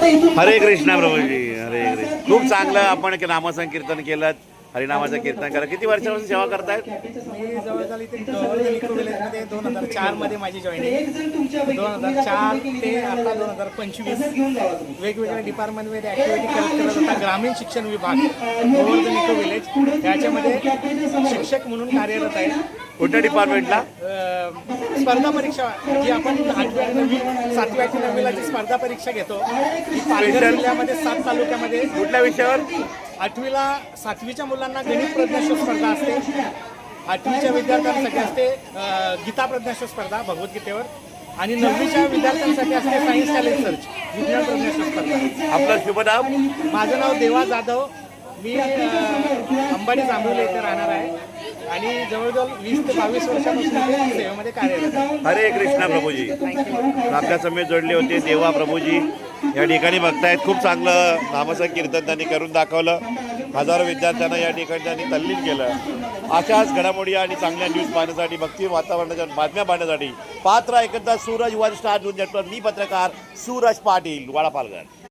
हरे कृष्णा प्रभूजी, हरे कृष्ण. खूप चांगलं आपण नामसंकीर्तन केलं. हरिनामाचं कीर्तन करा. किती वर्षापासून सेवा करतायत? मी जवळजवळ इथे निको विलेजमध्ये 2004 मध्ये माझी जॉईनिंग. 2004 ते आता 2025 वेगवेगळ्या डिपार्टमेंटमध्ये ॲक्टिव्हिटी करत होता. ग्रामीण शिक्षण विभाग निको विलेज याच्यामध्ये शिक्षक म्हणून कार्यरत आहे. कुठल्या डिपार्टमेंटला? स्पर्धा परीक्षा जी आपण 8वी आणि 9वी 7वी आणि 9वीला जी स्पर्धा परीक्षा घेतो ती पालघर जिल्ह्यामध्ये 7 तालुक्यामध्ये. कुठल्या विषयावर? 8वीला 7वीच्या मुलांना गणित प्रज्ञाशोध स्पर्धा असते. 8वीच्या विद्यार्थ्यांसाठी असते गीता प्रज्ञाशोध स्पर्धा भगवद्गीतेवर. आणि 9वीच्या विद्यार्थ्यांसाठी असते सायन्स टॅलेंट सर्च विज्ञान प्रज्ञाशोध स्पर्धा. आपलं शुभ नाव? माझं नाव देवा जाधव. मी अंबाडी जांभवली इथे राहणार आहे आणि जवळजवळ 20 ते 22 वर्षापासून सेवेमध्ये कार्यरत आहे. हरे कृष्णा प्रभूजी. आपल्या समेत जोडले होते देवा प्रभूजी. या ठिकाणी बघतायत खूप चांगलं नामसंकीर्तन त्यांनी करून दाखवलं. हजारो विद्यार्थ्यांना या ठिकाणी त्यांनी तल्लीन केलं. अशाच घडामोडी आणि चांगल्या न्यूज पाहण्यासाठी, भक्ती वातावरणाच्या बातम्या पाहण्यासाठी पात्र एकदा Suraj one star news network. मी पत्रकार सूरज पाटील, वाडा, पालघर.